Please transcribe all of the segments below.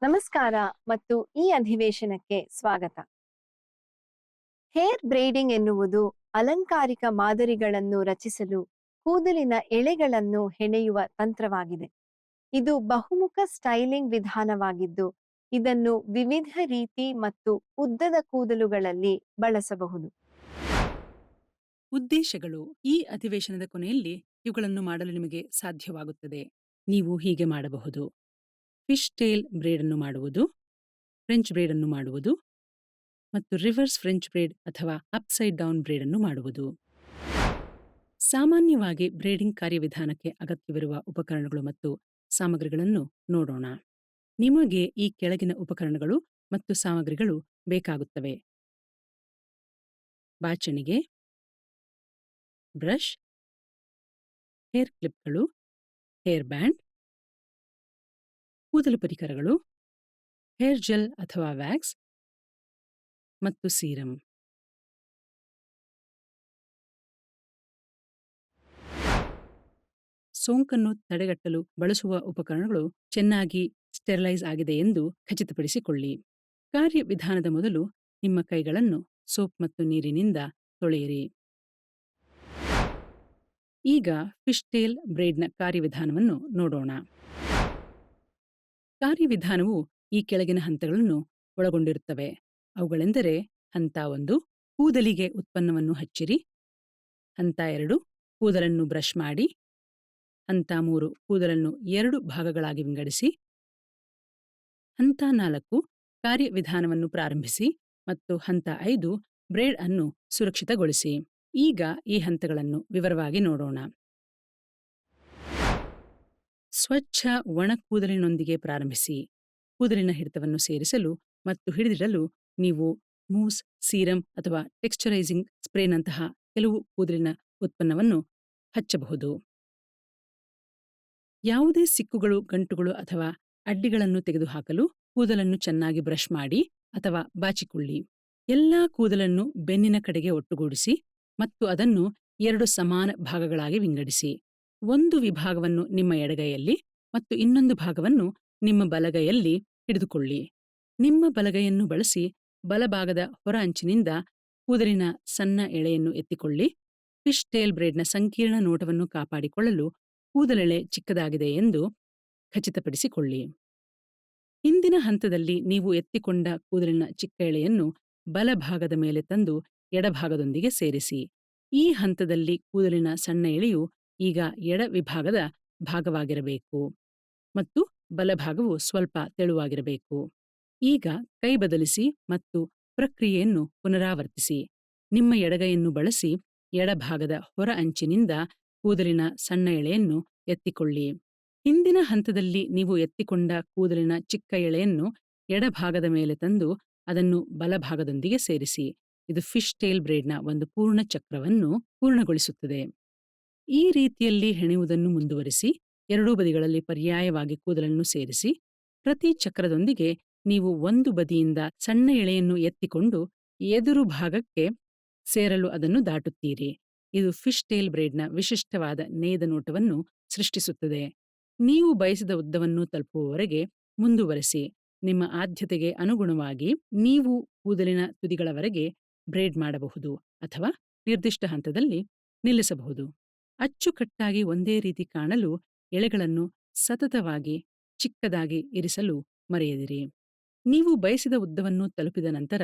ನಮಸ್ಕಾರ ಮತ್ತು ಈ ಅಧಿವೇಶನಕ್ಕೆ ಸ್ವಾಗತ. ಹೇರ್ ಬ್ರೇಡಿಂಗ್ ಎನ್ನುವುದು ಅಲಂಕಾರಿಕ ಮಾದರಿಗಳನ್ನು ರಚಿಸಲು ಕೂದಲಿನ ಎಳೆಗಳನ್ನು ಹೆಣೆಯುವ ತಂತ್ರವಾಗಿದೆ. ಇದು ಬಹುಮುಖ ಸ್ಟೈಲಿಂಗ್ ವಿಧಾನವಾಗಿದ್ದು, ಇದನ್ನು ವಿವಿಧ ರೀತಿ ಮತ್ತು ಉದ್ದದ ಕೂದಲುಗಳಲ್ಲಿ ಬಳಸಬಹುದು. ಉದ್ದೇಶಗಳು. ಈ ಅಧಿವೇಶನದ ಕೊನೆಯಲ್ಲಿ ಇವುಗಳನ್ನು ಮಾಡಲು ನಿಮಗೆ ಸಾಧ್ಯವಾಗುತ್ತದೆ. ನೀವು ಹೀಗೆ ಮಾಡಬಹುದು: ಫಿಶ್ ಟೇಲ್ ಬ್ರೇಡ್ ಅನ್ನು ಮಾಡುವುದು, ಫ್ರೆಂಚ್ ಬ್ರೇಡ್ ಅನ್ನು ಮಾಡುವುದು ಮತ್ತು ರಿವರ್ಸ್ ಫ್ರೆಂಚ್ ಬ್ರೇಡ್ ಅಥವಾ ಅಪ್ಸೈಡ್ ಡೌನ್ ಬ್ರೇಡ್ ಅನ್ನು ಮಾಡುವುದು. ಸಾಮಾನ್ಯವಾಗಿ ಬ್ರೇಡಿಂಗ್ ಕಾರ್ಯವಿಧಾನಕ್ಕೆ ಅಗತ್ಯವಿರುವ ಉಪಕರಣಗಳು ಮತ್ತು ಸಾಮಗ್ರಿಗಳನ್ನು ನೋಡೋಣ. ನಿಮಗೆ ಈ ಕೆಳಗಿನ ಉಪಕರಣಗಳು ಮತ್ತು ಸಾಮಗ್ರಿಗಳು ಬೇಕಾಗುತ್ತವೆ: ಬಾಚಣಿಗೆ, ಬ್ರಷ್, ಹೇರ್ ಕ್ಲಿಪ್ಗಳು, ಹೇರ್ ಬ್ಯಾಂಡ್, ಕೂದಲು ಪರಿಕರಗಳು, ಹೇರ್ ಜೆಲ್ ಅಥವಾ ವ್ಯಾಕ್ಸ್ ಮತ್ತು ಸೀರಮ್. ಸೋಂಕನ್ನು ತಡೆಗಟ್ಟಲು ಬಳಸುವ ಉಪಕರಣಗಳು ಚೆನ್ನಾಗಿ ಸ್ಟೆರಿಲೈಸ್ ಆಗಿದೆ ಎಂದು ಖಚಿತಪಡಿಸಿಕೊಳ್ಳಿ. ಕಾರ್ಯವಿಧಾನದ ಮೊದಲು ನಿಮ್ಮ ಕೈಗಳನ್ನು ಸೋಪ್ ಮತ್ತು ನೀರಿನಿಂದ ತೊಳೆಯಿರಿ. ಈಗ ಫಿಶ್ ಟೇಲ್ ಬ್ರೇಡ್ನ ಕಾರ್ಯವಿಧಾನವನ್ನು ನೋಡೋಣ. ಕಾರ್ಯವಿಧಾನವು ಈ ಕೆಳಗಿನ ಹಂತಗಳನ್ನು ಒಳಗೊಂಡಿರುತ್ತವೆ. ಅವುಗಳೆಂದರೆ: ಹಂತ 1, ಕೂದಲಿಗೆ ಉತ್ಪನ್ನವನ್ನು ಹಚ್ಚಿರಿ. ಹಂತ 2, ಕೂದಲನ್ನು ಬ್ರಷ್ ಮಾಡಿ. ಹಂತ 3, ಕೂದಲನ್ನು 2 ಭಾಗಗಳಾಗಿ ವಿಂಗಡಿಸಿ. ಹಂತ 4, ಕಾರ್ಯವಿಧಾನವನ್ನು ಪ್ರಾರಂಭಿಸಿ. ಮತ್ತು ಹಂತ 5, ಬ್ರೇಡ್ ಅನ್ನು ಸುರಕ್ಷಿತಗೊಳಿಸಿ. ಈಗ ಈ ಹಂತಗಳನ್ನು ವಿವರವಾಗಿ ನೋಡೋಣ. ಸ್ವಚ್ಛ ಒಣ ಕೂದಲಿನೊಂದಿಗೆ ಪ್ರಾರಂಭಿಸಿ. ಕೂದಲಿನ ಹಿಡಿತವನ್ನು ಸೇರಿಸಲು ಮತ್ತು ಹಿಡಿದಿಡಲು ನೀವು ಮೂಸ್, ಸೀರಮ್ ಅಥವಾ ಟೆಕ್ಸ್ಚರೈಸಿಂಗ್ ಸ್ಪ್ರೇನಂತಹ ಕೆಲವು ಕೂದಲಿನ ಉತ್ಪನ್ನವನ್ನು ಹಚ್ಚಬಹುದು. ಯಾವುದೇ ಸಿಕ್ಕುಗಳು, ಗಂಟುಗಳು ಅಥವಾ ಅಡ್ಡಿಗಳನ್ನು ತೆಗೆದುಹಾಕಲು ಕೂದಲನ್ನು ಚೆನ್ನಾಗಿ ಬ್ರಷ್ ಮಾಡಿ ಅಥವಾ ಬಾಚಿಕೊಳ್ಳಿ. ಎಲ್ಲಾ ಕೂದಲನ್ನು ಬೆನ್ನಿನ ಕಡೆಗೆ ಒಟ್ಟುಗೂಡಿಸಿ ಮತ್ತು ಅದನ್ನು 2 ಸಮಾನ ಭಾಗಗಳಾಗಿ ವಿಂಗಡಿಸಿ. ಒಂದು ವಿಭಾಗವನ್ನು ನಿಮ್ಮ ಎಡಗೈಯಲ್ಲಿ ಮತ್ತು ಇನ್ನೊಂದು ಭಾಗವನ್ನು ನಿಮ್ಮ ಬಲಗೈಯಲ್ಲಿ ಹಿಡಿದುಕೊಳ್ಳಿ. ನಿಮ್ಮ ಬಲಗೈಯನ್ನು ಬಳಸಿ ಬಲಭಾಗದ ಹೊರ ಅಂಚಿನಿಂದ ಕೂದಲಿನ ಸಣ್ಣ ಎಳೆಯನ್ನು ಎತ್ತಿಕೊಳ್ಳಿ. ಫಿಶ್ ಟೇಲ್ ಬ್ರೇಡ್ನ ಸಂಕೀರ್ಣ ನೋಟವನ್ನು ಕಾಪಾಡಿಕೊಳ್ಳಲು ಕೂದಲೆಳೆ ಚಿಕ್ಕದಾಗಿದೆ ಎಂದು ಖಚಿತಪಡಿಸಿಕೊಳ್ಳಿ. ಹಿಂದಿನ ಹಂತದಲ್ಲಿ ನೀವು ಎತ್ತಿಕೊಂಡ ಕೂದಲಿನ ಚಿಕ್ಕ ಎಳೆಯನ್ನು ಬಲಭಾಗದ ಮೇಲೆ ತಂದು ಎಡಭಾಗದೊಂದಿಗೆ ಸೇರಿಸಿ. ಈ ಹಂತದಲ್ಲಿ ಕೂದಲಿನ ಸಣ್ಣ ಎಳೆಯು ಈಗ ಎಡ ವಿಭಾಗದ ಭಾಗವಾಗಿರಬೇಕು ಮತ್ತು ಬಲಭಾಗವು ಸ್ವಲ್ಪ ತೆಳುವಾಗಿರಬೇಕು. ಈಗ ಕೈ ಬದಲಿಸಿ ಮತ್ತು ಪ್ರಕ್ರಿಯೆಯನ್ನು ಪುನರಾವರ್ತಿಸಿ. ನಿಮ್ಮ ಎಡಗೈಯನ್ನು ಬಳಸಿ ಎಡಭಾಗದ ಹೊರ ಅಂಚಿನಿಂದ ಕೂದಲಿನ ಸಣ್ಣ ಎಳೆಯನ್ನು ಎತ್ತಿಕೊಳ್ಳಿ. ಹಿಂದಿನ ಹಂತದಲ್ಲಿ ನೀವು ಎತ್ತಿಕೊಂಡ ಕೂದಲಿನ ಚಿಕ್ಕ ಎಳೆಯನ್ನು ಎಡಭಾಗದ ಮೇಲೆ ತಂದು ಅದನ್ನು ಬಲಭಾಗದೊಂದಿಗೆ ಸೇರಿಸಿ. ಇದು ಫಿಶ್ ಟೇಲ್ ಬ್ರೇಡ್ನ ಒಂದು ಪೂರ್ಣ ಚಕ್ರವನ್ನು ಪೂರ್ಣಗೊಳಿಸುತ್ತದೆ. ಈ ರೀತಿಯಲ್ಲಿ ಹೆಣೆಯುವುದನ್ನು ಮುಂದುವರಿಸಿ. ಎರಡೂ ಬದಿಗಳಲ್ಲಿ ಪರ್ಯಾಯವಾಗಿ ಕೂದಲನ್ನು ಸೇರಿಸಿ. ಪ್ರತಿ ಚಕ್ರದೊಂದಿಗೆ ನೀವು ಒಂದು ಬದಿಯಿಂದ ಸಣ್ಣ ಎಳೆಯನ್ನು ಎತ್ತಿಕೊಂಡು ಎದುರು ಭಾಗಕ್ಕೆ ಸೇರಲು ಅದನ್ನು ದಾಟುತ್ತೀರಿ. ಇದು ಫಿಶ್ ಟೇಲ್ ಬ್ರೇಡ್ನ ವಿಶಿಷ್ಟವಾದ ನೇಯ್ದ ನೋಟವನ್ನು ಸೃಷ್ಟಿಸುತ್ತದೆ. ನೀವು ಬಯಸಿದ ಉದ್ದವನ್ನು ತಲುಪುವವರೆಗೆ ಮುಂದುವರೆಸಿ. ನಿಮ್ಮ ಆದ್ಯತೆಗೆ ಅನುಗುಣವಾಗಿ ನೀವು ಕೂದಲಿನ ತುದಿಗಳವರೆಗೆ ಬ್ರೇಡ್ ಮಾಡಬಹುದು ಅಥವಾ ನಿರ್ದಿಷ್ಟ ಹಂತದಲ್ಲಿ ನಿಲ್ಲಿಸಬಹುದು. ಅಚ್ಚುಕಟ್ಟಾಗಿ ಒಂದೇ ರೀತಿ ಕಾಣಲು ಎಳೆಗಳನ್ನು ಸತತವಾಗಿ ಚಿಕ್ಕದಾಗಿ ಇರಿಸಲು ಮರೆಯದಿರಿ. ನೀವು ಬಯಸಿದ ಉದ್ದವನ್ನು ತಲುಪಿದ ನಂತರ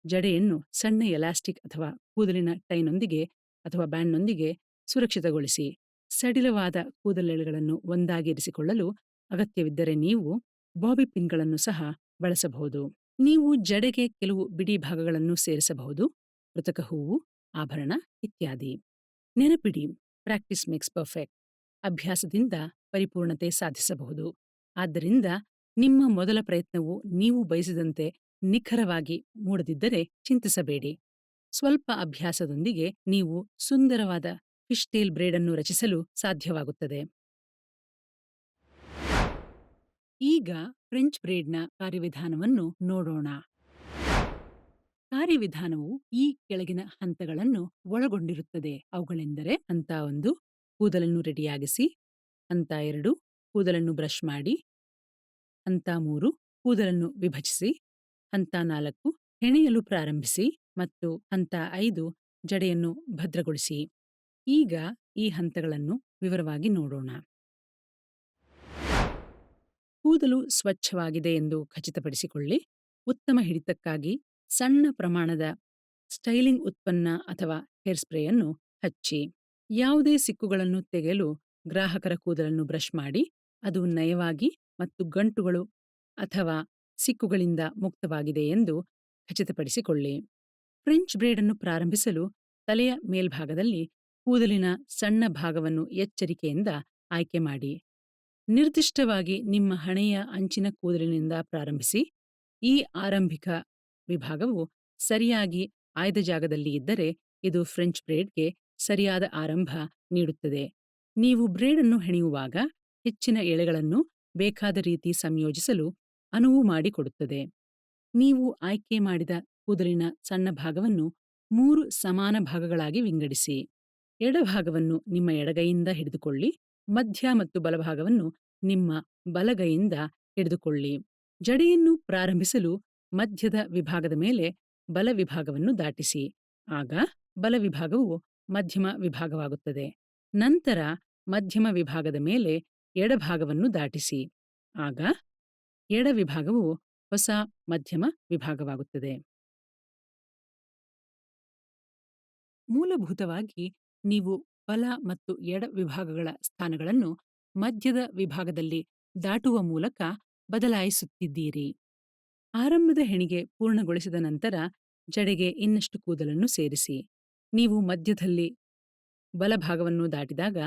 ಜಡೆಯನ್ನು ಸಣ್ಣ ಎಲಾಸ್ಟಿಕ್ ಅಥವಾ ಕೂದಲಿನ ಟೈನೊಂದಿಗೆ ಅಥವಾ ಬ್ಯಾಂಡ್ನೊಂದಿಗೆ ಸುರಕ್ಷಿತಗೊಳಿಸಿ. ಸಡಿಲವಾದ ಕೂದಲೆಳೆಗಳನ್ನು ಒಂದಾಗಿ ಇರಿಸಿಕೊಳ್ಳಲು ಅಗತ್ಯವಿದ್ದರೆ ನೀವು ಬಾಬಿ ಪಿನ್ಗಳನ್ನು ಸಹ ಬಳಸಬಹುದು. ನೀವು ಜಡೆಗೆ ಕೆಲವು ಬಿಡಿ ಭಾಗಗಳನ್ನು ಸೇರಿಸಬಹುದು: ಕೃತಕ ಹೂವು, ಆಭರಣ ಇತ್ಯಾದಿ. ನೆನಪಿಡಿ, ಪ್ರಾಕ್ಟೀಸ್ ಮೇಕ್ಸ್ ಪರ್ಫೆಕ್ಟ್. ಅಭ್ಯಾಸದಿಂದ ಪರಿಪೂರ್ಣತೆ ಸಾಧಿಸಬಹುದು. ಆದ್ದರಿಂದ ನಿಮ್ಮ ಮೊದಲ ಪ್ರಯತ್ನವು ನೀವು ಬಯಸಿದಂತೆ ನಿಖರವಾಗಿ ಮೂಡದಿದ್ದರೆ ಚಿಂತಿಸಬೇಡಿ. ಸ್ವಲ್ಪ ಅಭ್ಯಾಸದೊಂದಿಗೆ ನೀವು ಸುಂದರವಾದ ಫಿಶ್ ಟೇಲ್ ಬ್ರೇಡ್ ಅನ್ನು ರಚಿಸಲು ಸಾಧ್ಯವಾಗುತ್ತದೆ. ಈಗ ಫ್ರೆಂಚ್ ಬ್ರೇಡ್ನ ಕಾರ್ಯವಿಧಾನವನ್ನು ನೋಡೋಣ. ಕಾರ್ಯವಿಧಾನವು ಈ ಕೆಳಗಿನ ಹಂತಗಳನ್ನು ಒಳಗೊಂಡಿರುತ್ತದೆ. ಅವುಗಳೆಂದರೆ: ಹಂತ 1, ಕೂದಲನ್ನು ರೆಡಿಯಾಗಿಸಿ. ಹಂತ 2, ಕೂದಲನ್ನು ಬ್ರಷ್ ಮಾಡಿ. ಹಂತ 3, ಕೂದಲನ್ನು ವಿಭಜಿಸಿ. ಹಂತ 4 ಹೆಣೆಯಲು ಪ್ರಾರಂಭಿಸಿ ಮತ್ತು ಹಂತ 5 ಜಡೆಯನ್ನು ಭದ್ರಗೊಳಿಸಿ. ಈಗ ಈ ಹಂತಗಳನ್ನು ವಿವರವಾಗಿ ನೋಡೋಣ. ಕೂದಲು ಸ್ವಚ್ಛವಾಗಿದೆ ಎಂದು ಖಚಿತಪಡಿಸಿಕೊಳ್ಳಿ. ಉತ್ತಮ ಹಿಡಿತಕ್ಕಾಗಿ ಸಣ್ಣ ಪ್ರಮಾಣದ ಸ್ಟೈಲಿಂಗ್ ಉತ್ಪನ್ನ ಅಥವಾ ಹೇರ್ ಸ್ಪ್ರೇಯನ್ನು ಹಚ್ಚಿ. ಯಾವುದೇ ಸಿಕ್ಕುಗಳನ್ನು ತೆಗೆಯಲು ಗ್ರಾಹಕರ ಕೂದಲನ್ನು ಬ್ರಷ್ ಮಾಡಿ. ಅದು ನಯವಾಗಿ ಮತ್ತು ಗಂಟುಗಳು ಅಥವಾ ಸಿಕ್ಕುಗಳಿಂದ ಮುಕ್ತವಾಗಿದೆ ಎಂದು ಖಚಿತಪಡಿಸಿಕೊಳ್ಳಿ. ಫ್ರೆಂಚ್ ಬ್ರೇಡನ್ನು ಪ್ರಾರಂಭಿಸಲು ತಲೆಯ ಮೇಲ್ಭಾಗದಲ್ಲಿ ಕೂದಲಿನ ಸಣ್ಣ ಭಾಗವನ್ನು ಎಚ್ಚರಿಕೆಯಿಂದ ಆಯ್ಕೆ ಮಾಡಿ. ನಿರ್ದಿಷ್ಟವಾಗಿ ನಿಮ್ಮ ಹಣೆಯ ಅಂಚಿನ ಕೂದಲಿನಿಂದ ಪ್ರಾರಂಭಿಸಿ. ಈ ಆರಂಭಿಕ ವಿಭಾಗವು ಸರಿಯಾಗಿ ಆಯ್ದ ಜಾಗದಲ್ಲಿ ಇದ್ದರೆ ಇದು ಫ್ರೆಂಚ್ ಬ್ರೇಡ್ಗೆ ಸರಿಯಾದ ಆರಂಭ ನೀಡುತ್ತದೆ. ನೀವು ಬ್ರೇಡನ್ನು ಹೆಣೆಯುವಾಗ ಹೆಚ್ಚಿನ ಎಳೆಗಳನ್ನು ಬೇಕಾದ ರೀತಿ ಸಂಯೋಜಿಸಲು ಅನುವು ಮಾಡಿಕೊಡುತ್ತದೆ. ನೀವು ಆಯ್ಕೆ ಮಾಡಿದ ಕೂದಲಿನ ಸಣ್ಣ ಭಾಗವನ್ನು 3 ಸಮಾನ ಭಾಗಗಳಾಗಿ ವಿಂಗಡಿಸಿ. ಎಡಭಾಗವನ್ನು ನಿಮ್ಮ ಎಡಗೈಯಿಂದ ಹಿಡಿದುಕೊಳ್ಳಿ. ಮಧ್ಯ ಮತ್ತು ಬಲಭಾಗವನ್ನು ನಿಮ್ಮ ಬಲಗೈಯಿಂದ ಹಿಡಿದುಕೊಳ್ಳಿ. ಜಡೆಯನ್ನು ಪ್ರಾರಂಭಿಸಲು ಮಧ್ಯದ ವಿಭಾಗದ ಮೇಲೆ ಬಲ ವಿಭಾಗವನ್ನು ದಾಟಿಸಿ. ಆಗ ಬಲ ವಿಭಾಗವು ಮಧ್ಯಮ ವಿಭಾಗವಾಗುತ್ತದೆ. ನಂತರ ಮಧ್ಯಮ ವಿಭಾಗದ ಮೇಲೆ ಎಡಭಾಗವನ್ನು ದಾಟಿಸಿ. ಆಗ ಎಡ ವಿಭಾಗವು ಹೊಸ ಮಧ್ಯಮ ವಿಭಾಗವಾಗುತ್ತದೆ. ಮೂಲಭೂತವಾಗಿ ನೀವು ಬಲ ಮತ್ತು ಎಡ ವಿಭಾಗಗಳ ಸ್ಥಾನಗಳನ್ನು ಮಧ್ಯದ ವಿಭಾಗದಲ್ಲಿ ದಾಟುವ ಮೂಲಕ ಬದಲಾಯಿಸುತ್ತಿದ್ದೀರಿ. ಆರಂಭದ ಹೆಣಿಗೆ ಪೂರ್ಣಗೊಳಿಸಿದ ನಂತರ ಜಡೆಗೆ ಇನ್ನಷ್ಟು ಕೂದಲನ್ನು ಸೇರಿಸಿ. ನೀವು ಮಧ್ಯದಲ್ಲಿ ಬಲಭಾಗವನ್ನು ದಾಟಿದಾಗ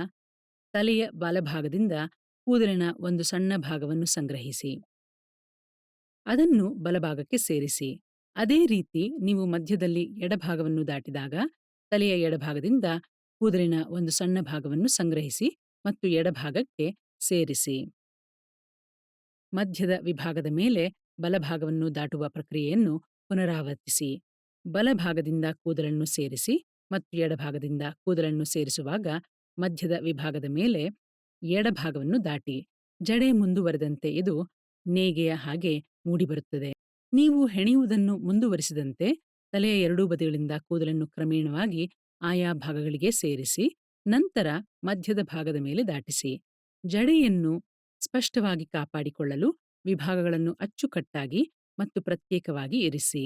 ತಲೆಯ ಬಲಭಾಗದಿಂದ ಕೂದಲಿನ ಒಂದು ಸಣ್ಣ ಭಾಗವನ್ನು ಸಂಗ್ರಹಿಸಿ. ಅದನ್ನು ಬಲಭಾಗಕ್ಕೆ ಸೇರಿಸಿ. ಅದೇ ರೀತಿ ನೀವು ಮಧ್ಯದಲ್ಲಿ ಎಡಭಾಗವನ್ನು ದಾಟಿದಾಗ ತಲೆಯ ಎಡಭಾಗದಿಂದ ಕೂದಲಿನ ಒಂದು ಸಣ್ಣ ಭಾಗವನ್ನು ಸಂಗ್ರಹಿಸಿ ಮತ್ತು ಎಡಭಾಗಕ್ಕೆ ಸೇರಿಸಿ. ಮಧ್ಯದ ವಿಭಾಗದ ಮೇಲೆ ಬಲಭಾಗವನ್ನು ದಾಟುವ ಪ್ರಕ್ರಿಯೆಯನ್ನು ಪುನರಾವರ್ತಿಸಿ. ಬಲಭಾಗದಿಂದ ಕೂದಲನ್ನು ಸೇರಿಸಿ ಮತ್ತು ಎಡಭಾಗದಿಂದ ಕೂದಲನ್ನು ಸೇರಿಸುವಾಗ ಮಧ್ಯದ ವಿಭಾಗದ ಮೇಲೆ ಎಡಭಾಗವನ್ನು ದಾಟಿ. ಜಡೆ ಮುಂದುವರೆದಂತೆ ಇದು ನೇಯ್ಗೆಯ ಹಾಗೆ ಮೂಡಿಬರುತ್ತದೆ. ನೀವು ಹೆಣೆಯುವುದನ್ನು ಮುಂದುವರಿಸಿದಂತೆ ತಲೆಯ ಎರಡೂ ಬದಿಗಳಿಂದ ಕೂದಲನ್ನು ಕ್ರಮೇಣವಾಗಿ ಆಯಾ ಭಾಗಗಳಿಗೆ ಸೇರಿಸಿ. ನಂತರ ಮಧ್ಯದ ಭಾಗದ ಮೇಲೆ ದಾಟಿಸಿ. ಜಡೆಯನ್ನು ಸ್ಪಷ್ಟವಾಗಿ ಕಾಪಾಡಿಕೊಳ್ಳಲು ವಿಭಾಗಗಳನ್ನು ಅಚ್ಚುಕಟ್ಟಾಗಿ ಮತ್ತು ಪ್ರತ್ಯೇಕವಾಗಿ ಇರಿಸಿ.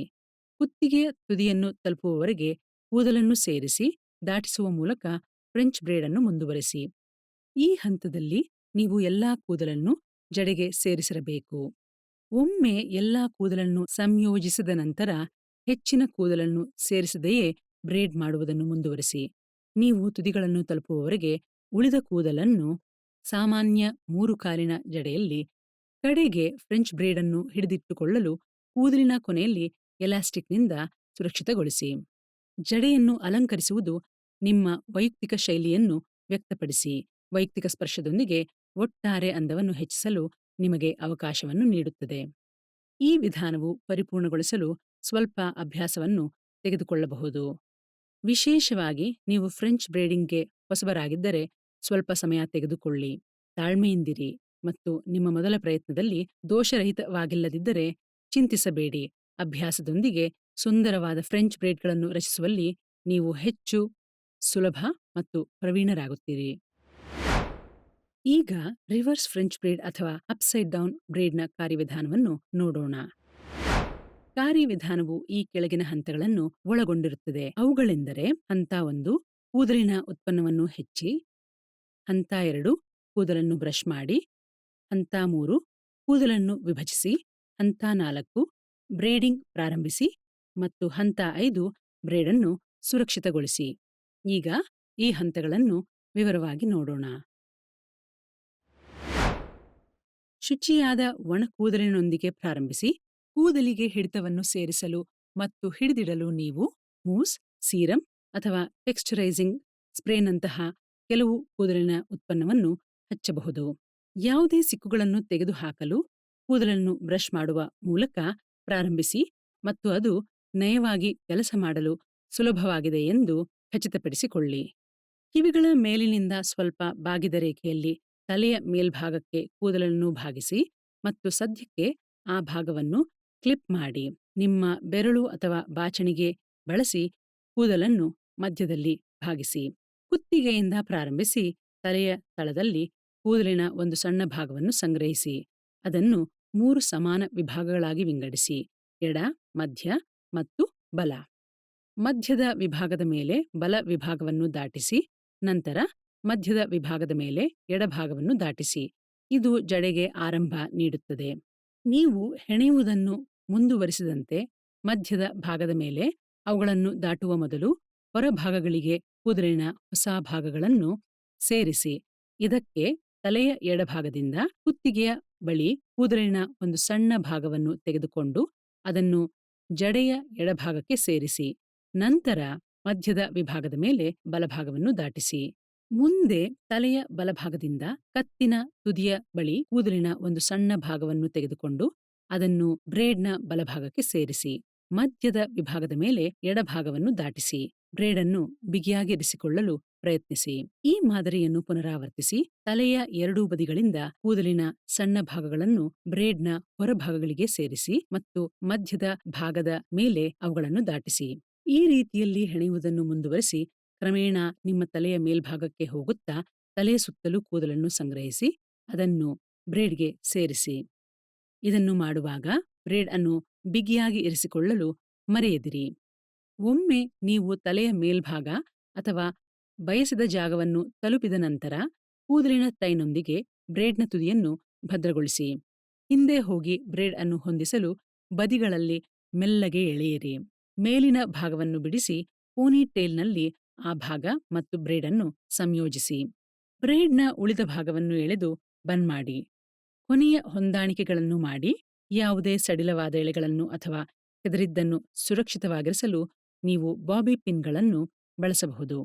ಕುತ್ತಿಗೆಯ ತುದಿಯನ್ನು ತಲುಪುವವರೆಗೆ ಕೂದಲನ್ನು ಸೇರಿಸಿ ದಾಟಿಸುವ ಮೂಲಕ ಫ್ರೆಂಚ್ ಬ್ರೇಡನ್ನು ಮುಂದುವರೆಸಿ. ಈ ಹಂತದಲ್ಲಿ ನೀವು ಎಲ್ಲಾ ಕೂದಲನ್ನು ಜಡೆಗೆ ಸೇರಿಸಿರಬೇಕು. ಒಮ್ಮೆ ಎಲ್ಲಾ ಕೂದಲನ್ನು ಸಂಯೋಜಿಸಿದ ನಂತರ ಹೆಚ್ಚಿನ ಕೂದಲನ್ನು ಸೇರಿಸದೆಯೇ ಬ್ರೇಡ್ ಮಾಡುವುದನ್ನು ಮುಂದುವರಿಸಿ. ನೀವು ತುದಿಗಳನ್ನು ತಲುಪುವವರೆಗೆ ಉಳಿದ ಕೂದಲನ್ನು ಸಾಮಾನ್ಯ 3 ಕಾಲಿನ ಜಡೆಯಲ್ಲಿ ಕಡೆಗೆ ಫ್ರೆಂಚ್ ಬ್ರೇಡನ್ನು ಹಿಡಿದಿಟ್ಟುಕೊಳ್ಳಲು ಕೂದಲಿನ ಕೊನೆಯಲ್ಲಿ ಎಲಾಸ್ಟಿಕ್ನಿಂದ ಸುರಕ್ಷಿತಗೊಳಿಸಿ. ಜಡೆಯನ್ನು ಅಲಂಕರಿಸುವುದು ನಿಮ್ಮ ವೈಯಕ್ತಿಕ ಶೈಲಿಯನ್ನು ವ್ಯಕ್ತಪಡಿಸಿ. ವೈಯಕ್ತಿಕ ಸ್ಪರ್ಶದೊಂದಿಗೆ ಒಟ್ಟಾರೆ ಅಂದವನ್ನು ಹೆಚ್ಚಿಸಲು ನಿಮಗೆ ಅವಕಾಶವನ್ನು ನೀಡುತ್ತದೆ. ಈ ವಿಧಾನವು ಪರಿಪೂರ್ಣಗೊಳಿಸಲು ಸ್ವಲ್ಪ ಅಭ್ಯಾಸವನ್ನು ತೆಗೆದುಕೊಳ್ಳಬಹುದು. ವಿಶೇಷವಾಗಿ ನೀವು ಫ್ರೆಂಚ್ ಬ್ರೇಡಿಂಗ್ಗೆ ಹೊಸಬರಾಗಿದ್ದರೆ ಸ್ವಲ್ಪ ಸಮಯ ತೆಗೆದುಕೊಳ್ಳಿ. ತಾಳ್ಮೆಯಿಂದಿರಿ ಮತ್ತು ನಿಮ್ಮ ಮೊದಲ ಪ್ರಯತ್ನದಲ್ಲಿ ದೋಷರಹಿತವಾಗಿಲ್ಲದಿದ್ದರೆ ಚಿಂತಿಸಬೇಡಿ. ಅಭ್ಯಾಸದೊಂದಿಗೆ ಸುಂದರವಾದ ಫ್ರೆಂಚ್ ಬ್ರೇಡ್ಗಳನ್ನು ರಚಿಸುವಲ್ಲಿ ನೀವು ಹೆಚ್ಚು ಸುಲಭ ಮತ್ತು ಪ್ರವೀಣರಾಗುತ್ತೀರಿ. ಈಗ ರಿವರ್ಸ್ ಫ್ರೆಂಚ್ ಬ್ರೇಡ್ ಅಥವಾ ಅಪ್ಸೈಡ್ ಡೌನ್ ಬ್ರೇಡ್ನ ಕಾರ್ಯವಿಧಾನವನ್ನು ನೋಡೋಣ. ಕಾರ್ಯವಿಧಾನವು ಈ ಕೆಳಗಿನ ಹಂತಗಳನ್ನು ಒಳಗೊಂಡಿರುತ್ತದೆ. ಅವುಗಳೆಂದರೆ: ಹಂತ 1 ಕೂದಲಿನ ಉತ್ಪನ್ನವನ್ನು ಹೆಚ್ಚಿ. ಹಂತ 2 ಕೂದಲನ್ನು ಬ್ರಷ್ ಮಾಡಿ. ಹಂತ 3 ಕೂದಲನ್ನು ವಿಭಜಿಸಿ. ಹಂತ 4 ಬ್ರೇಡಿಂಗ್ ಪ್ರಾರಂಭಿಸಿ ಮತ್ತು ಹಂತ 5 ಬ್ರೇಡನ್ನು ಸುರಕ್ಷಿತಗೊಳಿಸಿ. ಈಗ ಈ ಹಂತಗಳನ್ನು ವಿವರವಾಗಿ ನೋಡೋಣ. ಶುಚಿಯಾದ ಒಣ ಕೂದಲಿನೊಂದಿಗೆ ಪ್ರಾರಂಭಿಸಿ. ಕೂದಲಿಗೆ ಹಿಡಿತವನ್ನು ಸೇರಿಸಲು ಮತ್ತು ಹಿಡಿದಿಡಲು ನೀವು ಮೂಸ್, ಸೀರಮ್ ಅಥವಾ ಟೆಕ್ಸ್ಚರೈಸಿಂಗ್ ಸ್ಪ್ರೇನಂತಹ ಕೆಲವು ಕೂದಲಿನ ಉತ್ಪನ್ನವನ್ನು ಹಚ್ಚಬಹುದು. ಯಾವುದೇ ಸಿಕ್ಕುಗಳನ್ನು ತೆಗೆದುಹಾಕಲು ಕೂದಲನ್ನು ಬ್ರಷ್ ಮಾಡುವ ಮೂಲಕ ಪ್ರಾರಂಭಿಸಿ ಮತ್ತು ಅದು ನಯವಾಗಿ ಕೆಲಸ ಮಾಡಲು ಸುಲಭವಾಗಿದೆ ಎಂದು ಖಚಿತಪಡಿಸಿಕೊಳ್ಳಿ. ಕಿವಿಗಳ ಮೇಲಿನಿಂದ ಸ್ವಲ್ಪ ಬಾಗಿದ ರೇಖೆಯಲ್ಲಿ ತಲೆಯ ಮೇಲ್ಭಾಗಕ್ಕೆ ಕೂದಲನ್ನು ಭಾಗಿಸಿ ಮತ್ತು ಸದ್ಯಕ್ಕೆ ಆ ಭಾಗವನ್ನು ಕ್ಲಿಪ್ ಮಾಡಿ. ನಿಮ್ಮ ಬೆರಳು ಅಥವಾ ಬಾಚಣಿಗೆ ಬಳಸಿ ಕೂದಲನ್ನು ಮಧ್ಯದಲ್ಲಿ ಭಾಗಿಸಿ. ಕುತ್ತಿಗೆಯಿಂದ ಪ್ರಾರಂಭಿಸಿ ತಲೆಯ ತಳದಲ್ಲಿ ಕೂದಲಿನ ಒಂದು ಸಣ್ಣ ಭಾಗವನ್ನು ಸಂಗ್ರಹಿಸಿ. ಅದನ್ನು 3 ಸಮಾನ ವಿಭಾಗಗಳಾಗಿ ವಿಂಗಡಿಸಿ: ಎಡ, ಮಧ್ಯ ಮತ್ತು ಬಲ. ಮಧ್ಯದ ವಿಭಾಗದ ಮೇಲೆ ಬಲ ವಿಭಾಗವನ್ನು ದಾಟಿಸಿ, ನಂತರ ಮಧ್ಯದ ವಿಭಾಗದ ಮೇಲೆ ಎಡಭಾಗವನ್ನು ದಾಟಿಸಿ. ಇದು ಜಡೆಗೆ ಆರಂಭ ನೀಡುತ್ತದೆ. ನೀವು ಹೆಣೆಯುವುದನ್ನು ಮುಂದುವರಿಸಿದಂತೆ ಮಧ್ಯದ ಭಾಗದ ಮೇಲೆ ಅವುಗಳನ್ನು ದಾಟುವ ಮೊದಲು ಹೊರಭಾಗಗಳಿಗೆ ಕೂದಲಿನ ಹೊಸ ಭಾಗಗಳನ್ನು ಸೇರಿಸಿ. ಇದಕ್ಕೆ ತಲೆಯ ಎಡಭಾಗದಿಂದ ಕುತ್ತಿಗೆಯ ಬಳಿ ಕೂದಲಿನ ಒಂದು ಸಣ್ಣ ಭಾಗವನ್ನು ತೆಗೆದುಕೊಂಡು ಅದನ್ನು ಜಡೆಯ ಎಡಭಾಗಕ್ಕೆ ಸೇರಿಸಿ. ನಂತರ ಮಧ್ಯದ ವಿಭಾಗದ ಮೇಲೆ ಬಲಭಾಗವನ್ನು ದಾಟಿಸಿ. ಮುಂದೆ ತಲೆಯ ಬಲಭಾಗದಿಂದ ಕತ್ತಿನ ತುದಿಯ ಬಳಿ ಕೂದಲಿನ ಒಂದು ಸಣ್ಣ ಭಾಗವನ್ನು ತೆಗೆದುಕೊಂಡು ಅದನ್ನು ಬ್ರೇಡ್ನ ಬಲಭಾಗಕ್ಕೆ ಸೇರಿಸಿ. ಮಧ್ಯದ ವಿಭಾಗದ ಮೇಲೆ ಎಡಭಾಗವನ್ನು ದಾಟಿಸಿ. ಬ್ರೇಡನ್ನು ಬಿಗಿಯಾಗಿರಿಸಿಕೊಳ್ಳಲು ಪ್ರಯತ್ನಿಸಿ. ಈ ಮಾದರಿಯನ್ನು ಪುನರಾವರ್ತಿಸಿ ತಲೆಯ ಎರಡೂ ಬದಿಗಳಿಂದ ಕೂದಲಿನ ಸಣ್ಣ ಭಾಗಗಳನ್ನು ಬ್ರೇಡ್ನ ಹೊರಭಾಗಗಳಿಗೆ ಸೇರಿಸಿ ಮತ್ತು ಮಧ್ಯದ ಭಾಗದ ಮೇಲೆ ಅವುಗಳನ್ನು ದಾಟಿಸಿ. ಈ ರೀತಿಯಲ್ಲಿ ಹೆಣೆಯುವುದನ್ನು ಮುಂದುವರಿಸಿ ಕ್ರಮೇಣ ನಿಮ್ಮ ತಲೆಯ ಮೇಲ್ಭಾಗಕ್ಕೆ ಹೋಗುತ್ತಾ ತಲೆಯ ಸುತ್ತಲೂ ಕೂದಲನ್ನು ಸಂಗ್ರಹಿಸಿ ಅದನ್ನು ಬ್ರೇಡ್ಗೆ ಸೇರಿಸಿ. ಇದನ್ನು ಮಾಡುವಾಗ ಬ್ರೇಡ್ ಅನ್ನು ಬಿಗಿಯಾಗಿ ಇರಿಸಿಕೊಳ್ಳಲು ಮರೆಯದಿರಿ. ಒಮ್ಮೆ ನೀವು ತಲೆಯ ಮೇಲ್ಭಾಗ ಅಥವಾ ಬಯಸಿದ ಜಾಗವನ್ನು ತಲುಪಿದ ನಂತರ ಕೂದಲಿನ ಟೈನೊಂದಿಗೆ ಬ್ರೇಡ್ನ ತುದಿಯನ್ನು ಭದ್ರಗೊಳಿಸಿ. ಹಿಂದೆ ಹೋಗಿ ಬ್ರೇಡ್ ಅನ್ನು ಹೊಂದಿಸಲು ಬದಿಗಳಲ್ಲಿ ಮೆಲ್ಲಗೆ ಎಳೆಯಿರಿ. ಮೇಲಿನ ಭಾಗವನ್ನು ಬಿಡಿಸಿ ಪೋನಿ ಟೇಲ್ನಲ್ಲಿ ಆ ಭಾಗ ಮತ್ತು ಬ್ರೇಡನ್ನು ಸಂಯೋಜಿಸಿ. ಬ್ರೇಡ್ನ ಉಳಿದ ಭಾಗವನ್ನು ಎಳೆದು ಬನ್ ಮಾಡಿ. ಕೊನೆಯ ಹೊಂದಾಣಿಕೆಗಳನ್ನು ಮಾಡಿ. ಯಾವುದೇ ಸಡಿಲವಾದ ಎಳೆಗಳನ್ನು ಅಥವಾ ಕೆದರಿದ್ದನ್ನು ಸುರಕ್ಷಿತವಾಗಿರಿಸಲು ನೀವು ಬಾಬಿ ಪಿನ್ಗಳನ್ನು ಬಳಸಬಹುದು.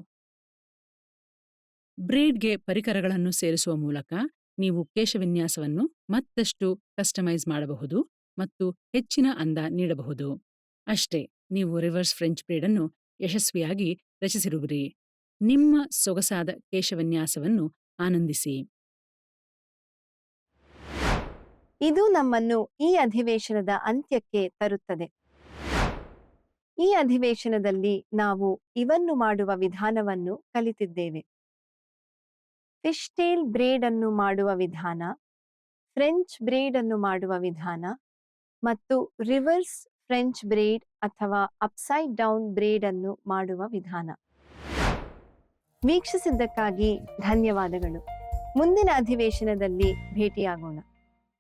ಬ್ರೇಡ್ಗೆ ಪರಿಕರಗಳನ್ನು ಸೇರಿಸುವ ಮೂಲಕ ನೀವು ಕೇಶವಿನ್ಯಾಸವನ್ನು ಮತ್ತಷ್ಟು ಕಸ್ಟಮೈಸ್ ಮಾಡಬಹುದು ಮತ್ತು ಹೆಚ್ಚಿನ ಅಂದ ನೀಡಬಹುದು. ಅಷ್ಟೇ, ನೀವು ರಿವರ್ಸ್ ಫ್ರೆಂಚ್ ಬ್ರೇಡನ್ನು ಯಶಸ್ವಿಯಾಗಿ ರಚಿಸಿರುವಿರಿ. ನಿಮ್ಮ ಸೊಗಸಾದ ಕೇಶವಿನ್ಯಾಸವನ್ನು ಆನಂದಿಸಿ. ಇದು ನಮ್ಮನ್ನು ಈ ಅಧಿವೇಶನದ ಅಂತ್ಯಕ್ಕೆ ತರುತ್ತದೆ. ಈ ಅಧಿವೇಶನದಲ್ಲಿ ನಾವು ಇವನ್ನು ಮಾಡುವ ವಿಧಾನವನ್ನು ಕಲಿತಿದ್ದೇವೆ: ಫಿಶ್ಟೇಲ್ ಬ್ರೇಡ್ ಅನ್ನು ಮಾಡುವ ವಿಧಾನ, ಫ್ರೆಂಚ್ ಬ್ರೇಡ್ ಅನ್ನು ಮಾಡುವ ವಿಧಾನ ಮತ್ತು ರಿವರ್ಸ್ ಫ್ರೆಂಚ್ ಬ್ರೇಡ್ ಅಥವಾ ಅಪ್ಸೈಡ್ ಡೌನ್ ಬ್ರೇಡ್ ಅನ್ನು ಮಾಡುವ ವಿಧಾನ. ವೀಕ್ಷಿಸಿದ್ದಕ್ಕಾಗಿ ಧನ್ಯವಾದಗಳು. ಮುಂದಿನ ಅಧಿವೇಶನದಲ್ಲಿ ಭೇಟಿಯಾಗೋಣ.